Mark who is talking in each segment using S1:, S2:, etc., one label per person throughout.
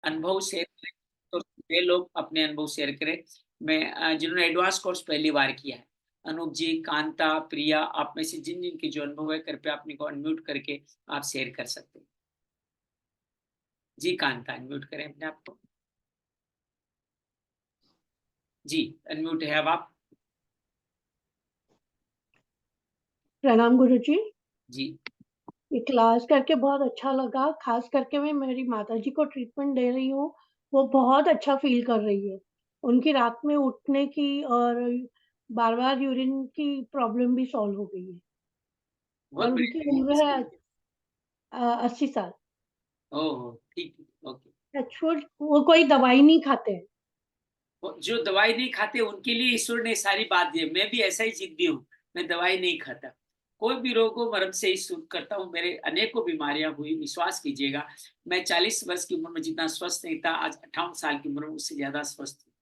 S1: अनुभव शेयर करें, तो वे लोग अपने अनुभव शेयर करें। मैं जिन्होंने एडवांस कोर्स पहली बार किया है, अनूप जी, कांता, प्रिया, आप में से जिन-जिन के जो अनुभव है, कृपया अपने को अनम्यूट करके आप शेयर कर सकते हैं। जी, कांता अनम्यूट करें अपने आप को। जी, अनम्यूट है अब आप।
S2: प्रणाम गुरुजी।
S1: जी,
S2: ये क्लास करके बहुत अच्छा लगा, खास करके मैं मेरी माताजी को ट्रीटमेंट दे रही हूँ, वो बहुत अच्छा फ़ील कर रही है। उनकी रात में उठने की और बार-बार यूरिन की प्रॉब्लम भी सॉल्व हो गई है
S1: बहुत
S2: और उनकी
S1: बढ़िया।
S2: उम्र है 80 साल।
S1: ओह! ठीक, ओके।
S2: टचवुड वो कोई दवाई नहीं खाते हैं।
S1: वो जो दवाई नहीं खाते उनके लिए ईश्वर ने सारी बात दी है। मैं भी ऐसा ही जिद्दी हूँ, मैं दवाई नहीं खाता। कोई भी रोग हो मर्म से ही शुरू करता हूँ। मेरे अनेकों बीमारियाँ हुई, विश्वास कीजिएगा। मैं 40 वर्ष की उम्र में जितना स्वस्थ नहीं था, आज 58 साल की उम्र में उससे ज़्यादा स्वस्थ हूँ।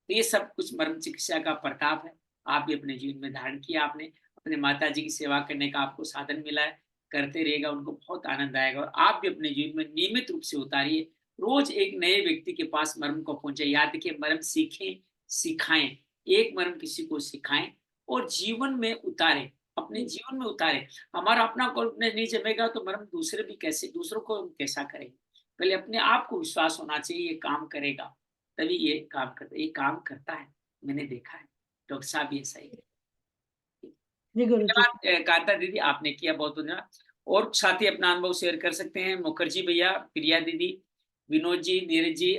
S1: तो ये सब कुछ मर्म चिकित्सा का प्रताप है। आप भी अपने जीवन में धारण किया आपने, अपने माताजी की सेवा करने का आपको साधन मिला है, करते रहिएगा, उनको बहुत आनंद आएगा और आप भी अपने जीवन में नियमित रूप से उतारिए। रोज़ एक नए व्यक्ति के पास मर्म को पहुँचे। याद रखिए मर्म सीखें, सिखाएँ। एक मर्म किसी को सिखाएँ और जीवन में उतारें, अपने जीवन में उतारें। हमारा अपना कॉन्फिडेंस नहीं जमेगा तो मर्म दूसरों को हम कैसा करेंगे? पहले अपने आप को विश्वास होना चाहिए ये काम करेगा। तभी ये काम करता है, मैंने देखा है। डॉक्टर साहब भी ऐसा ही है।
S2: जी गुरुजी।
S1: धन्यवाद कांता दीदी आपने किया बहुत धन्यवाद। और साथी अपना अनुभव शेयर कर सकते हैं मुखर्जी भैया, प्रिया दीदी, विनोद जी, नीरज जी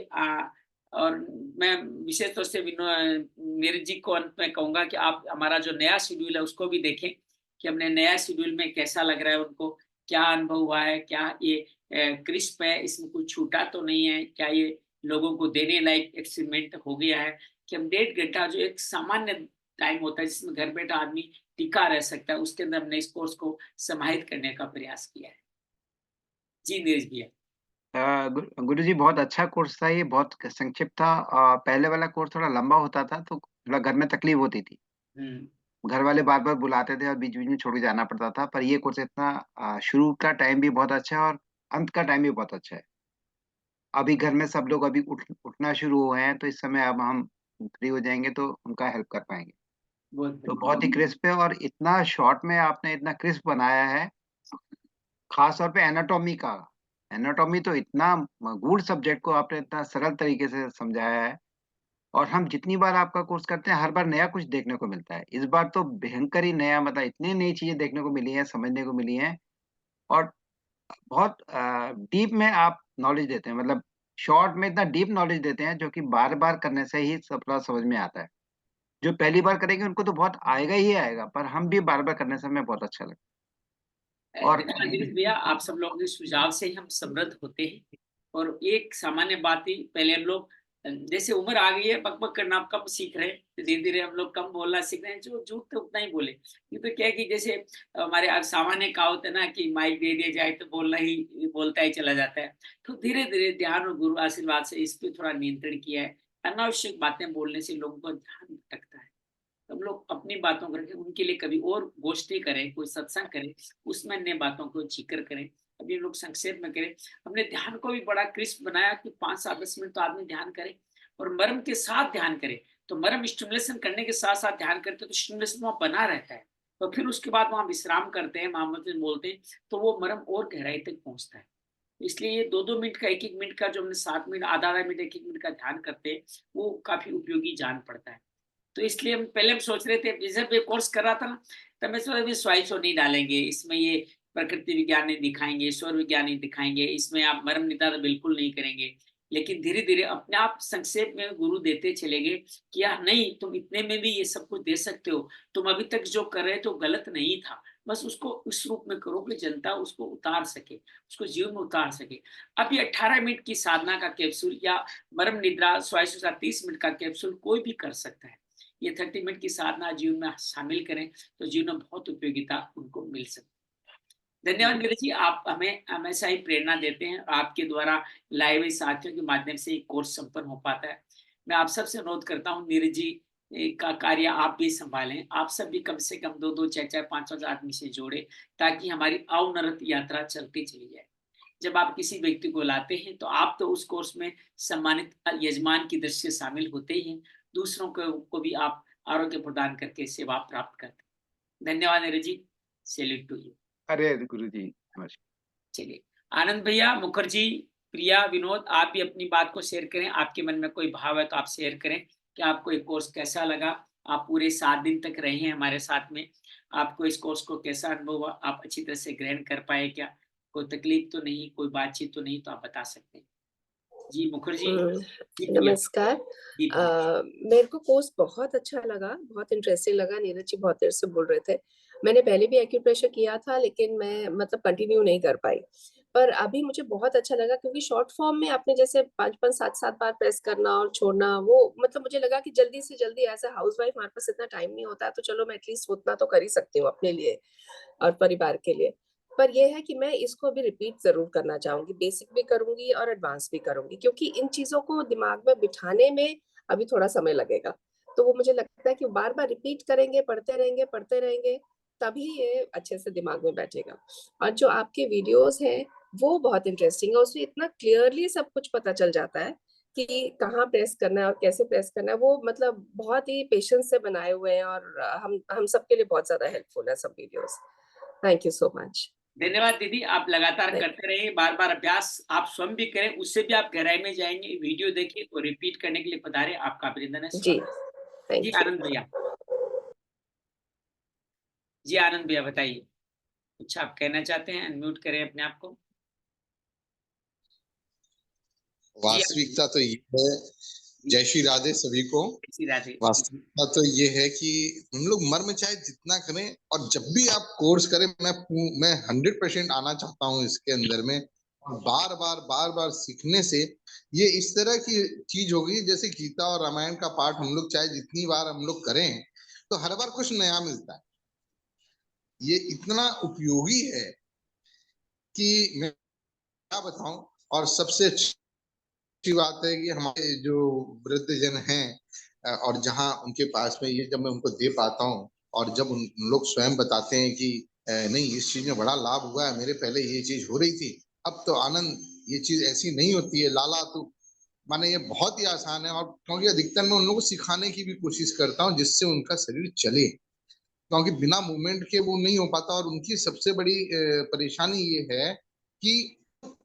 S1: और मैं विशेष तौर से नीरज जी को अंत में कहूँगा कि आप हमारा जो नया शेड्यूल है उसको भी देखें कि हमने नया शेड्यूल में कैसा लग रहा है उनको, क्या अनुभव हुआ है, क्या ये क्रिस्प है, इसमें कुछ छूटा तो नहीं है, क्या ये लोगों को देने लायक एक्सपेरिमेंट हो गया है कि हम 1.5 घंटा जो एक सामान्य टाइम होता है जिसमें घर बैठा आदमी टिका रह सकता है, उसके अंदर हमने इस कोर्स को समाहित करने का प्रयास किया है। जी, नीरज भैया।
S3: गुरुजी बहुत अच्छा कोर्स था ये, बहुत संक्षिप्त था। पहले वाला कोर्स थोड़ा लंबा होता था, तो थोड़ा घर में तकलीफ होती थी।
S1: हुँ,
S3: घर वाले बार-बार बुलाते थे और बीच-बीच में छोड़ के जाना पड़ता था। पर ये कोर्स इतना शुरू का टाइम भी बहुत अच्छा है और अंत का टाइम भी बहुत अच्छा है। अभी घर में सब लोग अभी उठना शुरू हुए हैं, तो इस समय अब हम फ्री हो जाएँगे तो उनका हेल्प कर पाएँगे।
S1: बहुत
S3: तो
S1: बढ़िया।
S3: बहुत ही क्रिस्प है और इतना शॉर्ट में आपने इतना क्रिस्प बनाया है, ख़ास तौर पे एनाटॉमी का। एनाटॉमी तो इतना गूढ़ सब्जेक्ट को आपने इतना सरल तरीके से समझाया है। और हम जितनी बार आपका कोर्स करते हैं, हर बार नया कुछ देखने को मिलता है। इस बार तो भयंकर ही नया, मतलब इतनी नई चीज़ें देखने को मिली हैं, समझने को मिली हैं और बहुत डीप में आप नॉलेज देते हैं। मतलब शॉर्ट में इतना डीप नॉलेज देते हैं, जो कि बार-बार करने से ही सब थोड़ा समझ में आता है। जो पहली बार करेंगे उनको तो बहुत आएगा ही आएगा, पर हम भी बार-बार करने से हमें बहुत अच्छा लगता है। और
S1: धन्यवाद नीरज भैया, आप सब लोगों के सुझाव से ही हम समृद्ध होते हैं और एक सामान्य बात ही पहले हम लोग जैसे उम्र आ गई है बक-बक करना आप कम सीख रहे हैं, तो धीरे-धीरे हम लोग कम बोलना सीख रहे हैं, जो झूठ तो उतना ही बोले। ये तो क्या है कि जैसे हमारे सामान्य कहावत है ना कि माइक दे दिया जाए तो बोलना ही बोलता ही चला जाता है। तो धीरे-धीरे ध्यान और गुरु आशीर्वाद से इस पे थोड़ा नियंत्रण किया है। अनावश्यक बातें बोलने से लोगों का ध्यान भटकता है। हम लोग अपनी बातों को रखें, उनके लिए कभी और गोष्ठी करें, कोई सत्संग करें, उसमें अन्य बातों को ज़िक्र करें। अभी हम लोग संक्षेप में करें, हमने ध्यान को भी बड़ा क्रिस्प बनाया कि 5, 7, 10 मिनट तो आदमी ध्यान करे और मर्म के साथ ध्यान करे। तो मर्म स्टिमुलेशन करने के साथ-साथ ध्यान करते हैं, तो स्टिमुलेशन वहाँ बना रहता है। और फिर उसके बाद वहाँ विश्राम करते हैं, महामंत्र बोलते हैं, तो वो मर्म और गहराई तक पहुँचता है। इसलिए ये 2-2 मिनट का, 1-1 मिनट का जो हमने 7 मिनट, आधा-आधा मिनट, 1-1 मिनट का ध्यान करते हैं, वो काफ़ी उपयोगी जान पड़ता है। तो इसलिए हम सोच रहे थे जब ये कोर्स कर रहा था ना, तब मैं सोचा अभी स्वाइप शो नहीं डालेंगे, इसमें ये प्रकृति विज्ञान नहीं दिखाएँगे, स्वर विज्ञान नहीं दिखाएँगे, इसमें आप मर्म निदान बिल्कुल नहीं करेंगे। लेकिन धीरे-धीरे अपने आप संक्षेप में गुरु देते चले गए कि यार नहीं, तुम इतने में भी ये सब कुछ दे सकते हो। तुम अभी तक जो कर रहे थे वो गलत नहीं था। बस उसको उस रूप में करो कि जनता उसको उतार सके, उसको जीवन में उतार सके। अब ये 18 मिनट की साधना का कैप्सूल या मर्म निद्रा स्वाइप शो 30 मिनट का कैप्सूल कोई भी कर सकता है। ये 30 मिनट की साधना जीवन में शामिल करें तो जीवन में बहुत उपयोगिता उनको मिल सकती है। धन्यवाद
S3: जी,
S1: नीरज जी, आप हमें हमेशा ही प्रेरणा देते हैं। आपके द्वारा लाए हुए साथियों के माध्यम से ये कोर्स संपन्न हो पाता है। मैं आप सबसे अनुरोध करता हूँ नीरज जी का कार्य आप भी संभालें। आप सब भी कम से कम 2-2, 4-4, 5-5 आदमी से जोड़ें ताकि हमारी अवनरत यात्रा चलती चली जाए। जब आप किसी व्यक्ति को लाते हैं तो आप तो उस कोर्स में सम्मानित यजमान की दृष्टि से शामिल होते ही हैं, दूसरों को भी आप आरोग्य प्रदान करके सेवा प्राप्त करते हैं। धन्यवाद Neeraj ji, salute to you.
S3: अरे गुरु जी नमस्कार।
S1: चलिए, आनंद भैया, मुखर्जी, प्रिया, विनोद, आप भी अपनी बात को शेयर करें। आपके मन में कोई भाव है तो आप शेयर करें कि आपको ये कोर्स कैसा लगा। आप पूरे 7 दिन तक रहे हैं हमारे साथ में, आपको इस कोर्स को कैसा अनुभव हुआ, आप अच्छी तरह से ग्रहण कर पाए क्या, कोई तकलीफ तो नहीं, कोई बातचीत तो नहीं, तो आप बता सकते हैं। जी मुखर्जी। जी प्रिया।
S4: नमस्कार।
S1: जी प्रिया।
S4: मेरे को कोर्स बहुत अच्छा लगा, बहुत इंटरेस्टिंग लगा। नीरज जी बहुत देर से बोल रहे थे। मैंने पहले भी एक्यूप्रेशर किया था, लेकिन मैं मतलब कंटिन्यू नहीं कर पाई। पर अभी मुझे बहुत अच्छा लगा, क्योंकि शॉर्ट फॉर्म में आपने जैसे 5-5, 7-7 बार प्रेस करना और छोड़ना, वो मतलब मुझे लगा कि जल्दी से जल्दी एज़ अ हाउसवाइफ हमारे पास इतना टाइम नहीं होता है, तो चलो मैं एटलीस्ट उतना तो कर ही सकती हूँ अपने लिए और परिवार के लिए। पर ये है कि मैं इसको अभी रिपीट ज़रूर करना चाहूँगी, बेसिक भी करूँगी और एडवांस भी करूँगी, क्योंकि इन चीज़ों को दिमाग में बिठाने में अभी थोड़ा समय लगेगा। तो वो मुझे लगता है कि बार-बार रिपीट करेंगे, पढ़ते रहेंगे, तभी ये अच्छे से दिमाग में बैठेगा। और जो आपके वीडियोज़ हैं, वो बहुत इंटरेस्टिंग है, उसमें इतना क्लियरली सब कुछ पता चल जाता है कि कहाँ प्रेस करना है और कैसे प्रेस करना है। वो मतलब बहुत ही पेशेंस से बनाए हुए हैं, और हम सबके लिए बहुत ज़्यादा हेल्पफुल है सब videos. Thank you so much.
S1: धन्यवाद दीदी, आप लगातार
S4: थैंक
S1: करते रहिए, बार-बार अभ्यास आप स्वयं भी करें, उससे भी आप गहराई में जाएँगे। वीडियो देखिए और रिपीट करने के लिए पधारे, आपका अभिनंदन है,
S4: जी,
S1: स्वागत है। जी
S4: थैंक यू।
S1: आनंद भैया। जी आनंद भैया बताइए, कुछ आप कहना चाहते हैं? अनम्यूट करें अपने आप को। जी आनंद
S5: वास्तविकता तो ये है,
S1: जी,
S5: जय श्री राधे सभी को।
S1: श्री राधे।
S5: वास्तविकता तो ये है कि हम लोग मर्म चाहे जितना करें, और जब भी आप कोर्स करें, मैं 100% आना चाहता हूँ इसके अंदर में। और बार बार सीखने से ये इस तरह की चीज होगी, जैसे गीता और रामायण का पाठ हम लोग चाहे जितनी बार हम लोग करें, तो हर बार कुछ नया मिलता है। ये इतना उपयोगी है कि मैं क्या बताऊं। और सबसे अच्छी बात है कि हमारे जो वृद्ध जन हैं, और जहाँ उनके पास में ये जब मैं उनको दे पाता हूँ, और जब उन लोग स्वयं बताते हैं कि नहीं, इस चीज में बड़ा लाभ हुआ है, मेरे पहले ये चीज हो रही थी, अब तो आनंद ये चीज ऐसी नहीं होती है, लाला तू माने ये बहुत ही आसान है। और क्योंकि अधिकतर मैं उन लोगों को सिखाने की भी कोशिश करता हूँ, जिससे उनका शरीर चले, क्योंकि बिना मूवमेंट के वो नहीं हो पाता। और उनकी सबसे बड़ी परेशानी ये है कि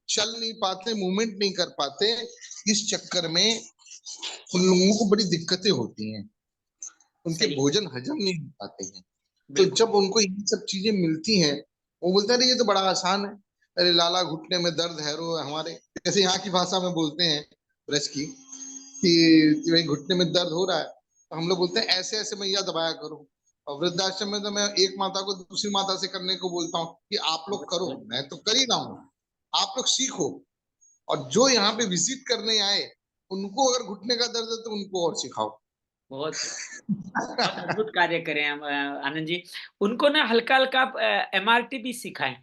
S5: चल नहीं पाते, मूवमेंट नहीं कर पाते। इस चक्कर में उन लोगों को बड़ी दिक्कतें होती हैं, उनके
S1: सही,
S5: भोजन हजम नहीं हो पाते हैं। तो
S1: बिल्कुल।
S5: जब उनको ये सब चीजें मिलती हैं, वो बोलते हैं, अरे ये तो बड़ा आसान है, अरे लाला घुटने में दर्द है रो है हमारे, जैसे यहाँ की भाषा में बोलते हैं ब्रज की, कि भाई घुटने में दर्द हो रहा है, तो हम लोग बोलते हैं ऐसे ऐसे मैया दबाया करो। और वृद्धाश्रम में तो मैं एक माता को दूसरी माता से करने को बोलता हूँ कि आप लोग करो, मैं तो कर ही रहा हूँ, आप लोग सीखो। और जो यहाँ पे विजिट करने आए, उनको अगर घुटने का दर्द है तो उनको और सिखाओ।
S1: बहुत बहुत अद्भुत कार्य करें हम आनंद जी। उनको ना हल्का-हल्का एमआरटी भी सिखाएँ।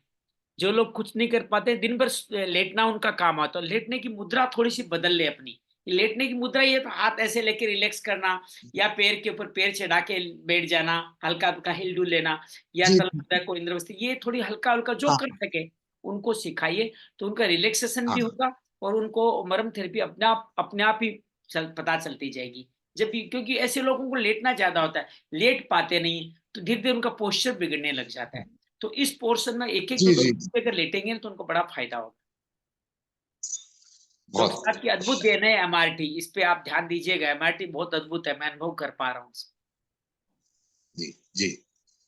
S1: जो लोग कुछ नहीं कर पाते, दिन भर लेटना उनका काम आता है। लेटने की मुद्रा थोड़ी-सी बदल ले अपनी। लेटने की मुद्रा ये तो हाथ ऐसे लेके रिलैक्स करना, या पैर के ऊपर पैर चढ़ा के बैठ जाना, हल्का-हल्का हिल-डुल लेना, या
S5: जी
S1: तलवार को इंद्रवस्ती, ये थोड़ी हल्का-हल्का जो
S5: हाँ
S1: कर सके उनको सिखाइए, तो उनका रिलैक्सेशन भी
S5: हाँ
S1: होगा और उनको मर्म थेरेपी अपने आप ही पता चलती जाएगी। जब भी, क्योंकि ऐसे लोगों को लेटना ज़्यादा होता है, लेट पाते नहीं, तो धीरे-धीरे उनका पोस्चर बिगड़ने लग जाता है। तो इस पोर्शन में 1-1
S5: जी
S1: 2-2
S5: जी
S1: घंटे अगर लेटेंगे ना, तो उनको बड़ा फायदा होगा। डॉक्टर
S5: बहुत।
S1: साहब की अद्भुत देन है एमआरटी, इस पे आप ध्यान दीजिएगा, एमआरटी बहुत अद्भुत है, मैं अनुभव कर पा रहा हूँ उसको।
S5: जी जी,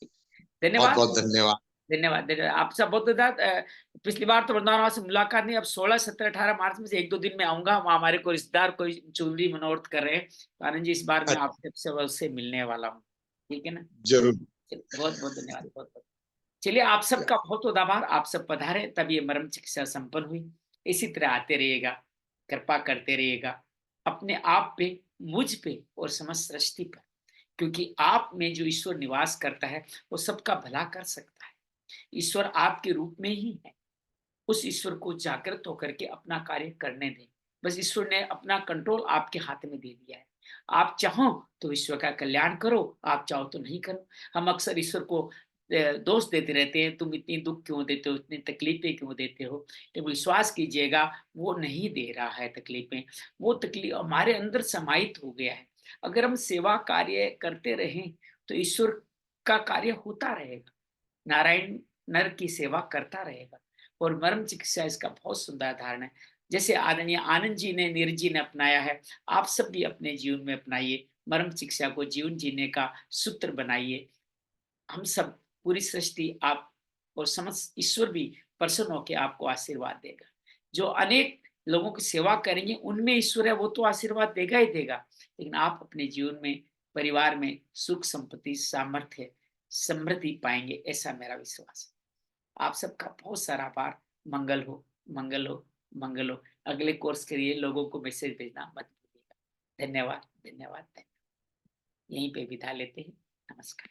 S5: बहुत
S1: धन्यवाद,
S5: बहुत धन्यवाद।
S1: धन्यवाद आप सब बहुत धन्यवाद। पिछली बार तो वृंदावन से मुलाकात नहीं, अब 16, 17, 18 मार्च में से 1-2 दिन में आऊँगा, वहाँ हमारे कोई रिश्तेदार कोई चुनरी मनोरथ कर रहे हैं। तो आनंद जी, इस बार मैं
S5: अच्छा,
S1: आपसे अवश्य मिलने वाला हूँ, ठीक है ना?
S5: जरूर।
S1: चलिए, बहुत-बहुत धन्यवाद, बहुत-बहुत। चलिए, आप सबका बहुत-बहुत आभार, आप सब पधारे तब ये मर्म चिकित्सा संपन्न हुई। इसी तरह आते रहिएगा, कृपा करते रहिएगा, अपने आप पे, मुझ पे और समस्त सृष्टि पर, क्योंकि आप में जो ईश्वर निवास करता है, वो सबका भला कर सकता है। ईश्वर आपके रूप में ही है। उस ईश्वर को जागृत होकर के अपना कार्य करने दें। बस ईश्वर ने अपना कंट्रोल आपके हाथ में दे दिया है। आप चाहो तो ईश्वर का कल्याण करो, आप चाहो तो नहीं करो। हम अक्सर ईश्वर को दोष देते रहते हैं, तुम इतनी दुख क्यों देते हो, इतनी तकलीफें क्यों देते हो। तो विश्वास कीजिएगा वो नहीं दे रहा है तकलीफें, वो तकलीफ हमारे अंदर समाहित हो गया है। अगर हम सेवा कार्य करते रहें तो ईश्वर का कार्य होता रहेगा, नारायण नर की सेवा करता रहेगा। और मर्म चिकित्सा इसका बहुत सुंदर उदाहरण है। जैसे आदरणीय आनंद जी ने, नीरज जी ने अपनाया है, आप सब भी अपने जीवन में अपनाइए, मर्म शिक्षा को जीवन जीने का सूत्र बनाइए। हम सब, पूरी सृष्टि आप और समस्त ईश्वर भी प्रसन्न होकर आपको आशीर्वाद देगा। जो अनेक लोगों की सेवा करेंगे उनमें ईश्वर है, वो तो आशीर्वाद देगा ही देगा, लेकिन आप अपने जीवन में, परिवार में सुख संपत्ति सामर्थ्य समृद्धि पाएंगे, ऐसा मेरा विश्वास है। आप सबका बहुत सारा आभार। मंगल हो, मंगल हो, मंगल हो। अगले कोर्स के लिए लोगों को मैसेज भेजना मत भूलिएगा। धन्यवाद, धन्यवाद, धन्यवाद। यहीं पे विदा लेते हैं। नमस्कार।